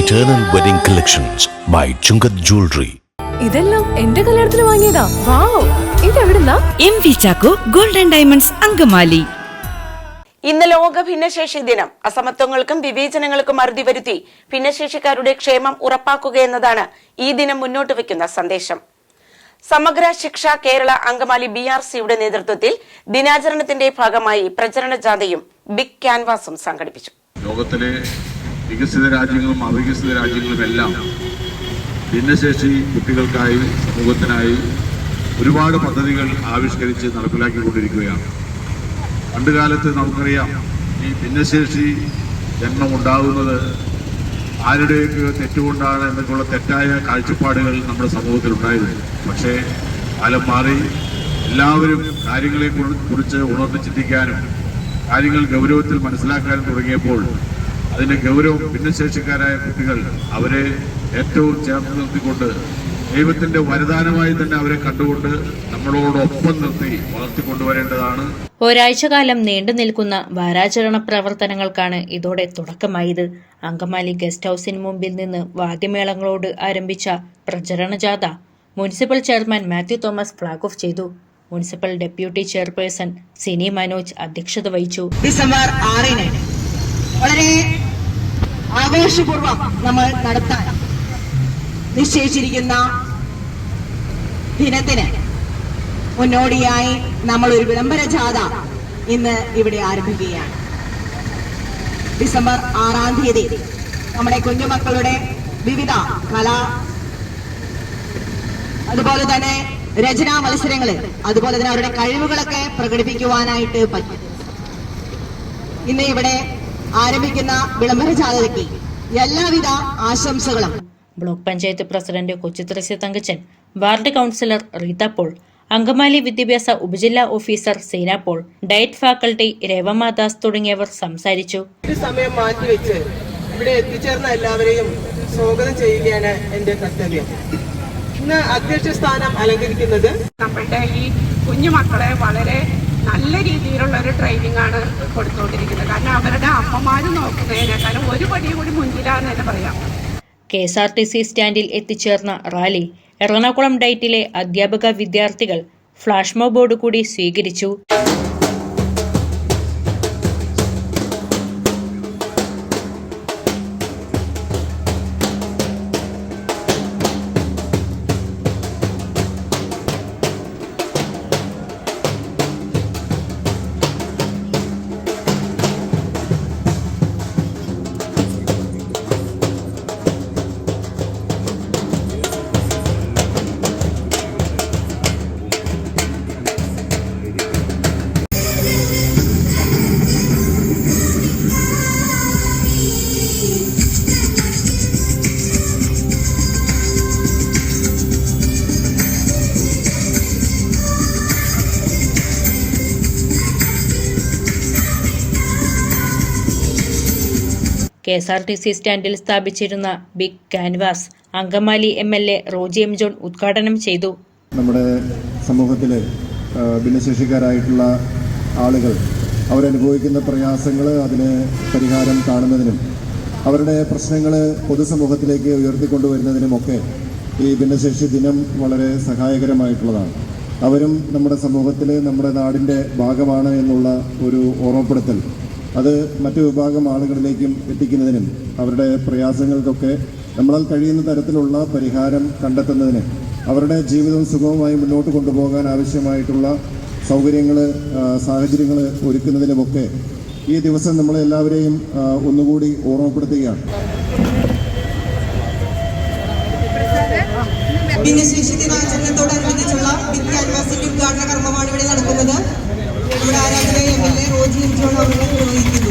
Eternal Wedding Collections by Chungat Jewelry. ഇതെല്ലാം എന്റെ കല്യാണത്തിന് വാങ്ങിയതാ. വാവ്, ഇതെവിടുന്നാ? MV Chacko Gold and Diamonds Angamaly. ഇന്ന് ലോക ഭിന്നശേഷി ദിനം. അസമത്വങ്ങൾക്കും വിവേചനങ്ങൾക്കും അറുതി വരുത്തി ഭിന്നശേഷിക്കാരുടെ ക്ഷേമം ഉറപ്പാക്കുകയെന്നതാണ് ഈ ദിനം മുന്നോട്ട് വയ്ക്കുന്ന സന്ദേശം. സമഗ്ര ശിക്ഷ കേരള അങ്കമാലി BRCയുടെ നേതൃത്വത്തിൽ ദിനാചരണത്തിന്റെ ഭാഗമായി പ്രചരണ ജാഥയും ബിഗ് ക്യാൻവാസും സംഘടിപ്പിച്ചു. ലോകത്തിലെ വികസിത രാജ്യങ്ങളും അവികസിത രാജ്യങ്ങളുമെല്ലാം ഭിന്നശേഷി കുട്ടികൾക്കായി സമൂഹത്തിനായി ഒരുപാട് പദ്ധതികൾ ആവിഷ്കരിച്ച് നടപ്പിലാക്കിക്കൊണ്ടിരിക്കുകയാണ്. പണ്ടുകാലത്ത് നമുക്കറിയാം, ഈ ഭിന്നശേഷി ജന്മം ഉണ്ടാകുന്നത് ആരുടെയൊക്കെ തെറ്റുകൊണ്ടാണ് എന്നൊക്കെയുള്ള തെറ്റായ കാഴ്ചപ്പാടുകൾ നമ്മുടെ സമൂഹത്തിൽ ഉണ്ടായിരുന്നു. പക്ഷേ കാലം മാറി എല്ലാവരും കാര്യങ്ങളെ കുറിച്ച് ഉണർന്ന് ചിന്തിക്കാനും കാര്യങ്ങൾ ഗൗരവത്തിൽ മനസ്സിലാക്കാനും തുടങ്ങിയപ്പോൾ അതിന്റെ ഗൗരവം ഭിന്നശേഷിക്കാരായ കുട്ടികൾ അവരെ ഏറ്റവും ചേർത്ത് നിർത്തിക്കൊണ്ട് ദൈവത്തിന്റെ വരദാനമായി തന്നെ അവരെ കണ്ടുകൊണ്ട് നമ്മളോടൊപ്പം നിർത്തി വളർത്തിക്കൊണ്ടുവരേണ്ടതാണ്. ഒരാഴ്ചകാലം നീണ്ടു നിൽക്കുന്ന വാരാചരണ പ്രവർത്തനങ്ങൾക്കാണ് ഇതോടെ തുടക്കമായത്. അങ്കമാലി ഗസ്റ്റ് ഹൌസിന് മുമ്പിൽ നിന്ന് വാദ്യമേളങ്ങളോട് ആരംഭിച്ച പ്രചരണ ജാഥ municipal chairman Mathew Thomas flag off ചെയ്തു. Municipal deputy chairperson Sini Manoj അധ്യക്ഷത വഹിച്ചു. ഡിസംബർ 6 വളരെ ആഘോഷപൂർവ്വം നമ്മൾ നടത്താൻ നിശ്ചയിച്ചിരിക്കുന്ന ദിനത്തിന് മുന്നോടിയായി നമ്മൾ ഒരു വിളംബര ജാഥ ഇന്ന് ഇവിടെ ആരംഭിക്കുകയാണ്. ഡിസംബർ 6 നമ്മുടെ കുഞ്ഞുമക്കളുടെ വിവിധ കലാ അതുപോലെ തന്നെ രചനാ മത്സരങ്ങള് അതുപോലെ തന്നെ അവരുടെ കഴിവുകളൊക്കെ പ്രകടിപ്പിക്കുവാനായിട്ട് പറ്റും. ഇന്ന് ഇവിടെ ആരംഭിക്കുന്ന വിളംബര ജാഥയ്ക്ക് എല്ലാവിധ ആശംസകളും. Block panchayat president Kochithresya Thankachan, ward councillor Reetha Paul, Angamaly വിദ്യാഭ്യാസ ഉപജില്ലാ officer Seena Paul, DIET faculty Revamadas തുടങ്ങിയവർ സംസാരിച്ചു. സമയം മാറ്റിവെച്ച് ഇവിടെ എത്തിച്ചേർന്ന എല്ലാവരെയും സ്വാഗതം ചെയ്യുകയാണ് എന്റെ കർത്തവ്യം. ഇന്ന് അധ്യക്ഷ സ്ഥാനം അലങ്കരിക്കുന്നത് നമ്മളുടെ ഈ കുഞ്ഞുമക്കളെ വളരെ നല്ല രീതിയിലുള്ള ഒരു ട്രെയിനിങ് ആണ് കൊടുത്തുകൊണ്ടിരിക്കുന്നത്. കാരണം അവരുടെ അമ്മമാര് നോക്കുന്നതിനേക്കാളും ഒരു പടി കൂടി മുൻപിലാന്ന് തന്നെ പറയാം. KSRTC സ്റ്റാൻഡിൽ എത്തിച്ചേർന്ന റാലി എറണാകുളം ഡയറ്റിലെ അധ്യാപക വിദ്യാർത്ഥികൾ ഫ്ലാഷ് മോബോർഡ് കൂടി സ്വീകരിച്ചു. KSRTC സ്റ്റാൻഡിൽ സ്ഥാപിച്ചിരുന്ന big canvas Angamaly MLA Roji M. John ഉദ്ഘാടനം ചെയ്തു. നമ്മുടെ സമൂഹത്തിലെ ഭിന്നശേഷിക്കാരായിട്ടുള്ള ആളുകൾ അവരനുഭവിക്കുന്ന പ്രയാസങ്ങൾ, അതിന് പരിഹാരം കാണുന്നതിനും അവരുടെ പ്രശ്നങ്ങൾ പൊതുസമൂഹത്തിലേക്ക് ഉയർത്തിക്കൊണ്ടുവരുന്നതിനുമൊക്കെ ഈ ഭിന്നശേഷി ദിനം വളരെ സഹായകരമായിട്ടുള്ളതാണ്. അവരും നമ്മുടെ സമൂഹത്തിൽ നമ്മുടെ നാടിൻ്റെ ഭാഗമാണ് എന്നുള്ള ഒരു ഓർമ്മപ്പെടുത്തൽ അത് മറ്റു വിഭാഗം ആളുകളിലേക്കും എത്തിക്കുന്നതിനും അവരുടെ പ്രയാസങ്ങൾക്കൊക്കെ നമ്മളാൽ കഴിയുന്ന തരത്തിലുള്ള പരിഹാരം കണ്ടെത്തുന്നതിന് അവരുടെ ജീവിതം സുഗമമായി മുന്നോട്ട് കൊണ്ടുപോകാൻ ആവശ്യമായിട്ടുള്ള സൗകര്യങ്ങൾ, സാഹചര്യങ്ങൾ ഒരുക്കുന്നതിനുമൊക്കെ ഈ ദിവസം നമ്മളെല്ലാവരെയും ഒന്നുകൂടി ഓർമ്മപ്പെടുത്തുകയാണ്. ഭിന്നശേഷി ദിനാചരണത്തോടനുബന്ധിച്ചുള്ള ബിഗ് ക്യാൻവാസിന്റെ ഉദ്ഘാടന കർമ്മമാണ് ഇവിടെ നടക്കുന്നത്. ഇവിടെ ആരാധന MLA റോജി M. ജോൺ അവരുടെ നിർവഹിക്കുന്നത്.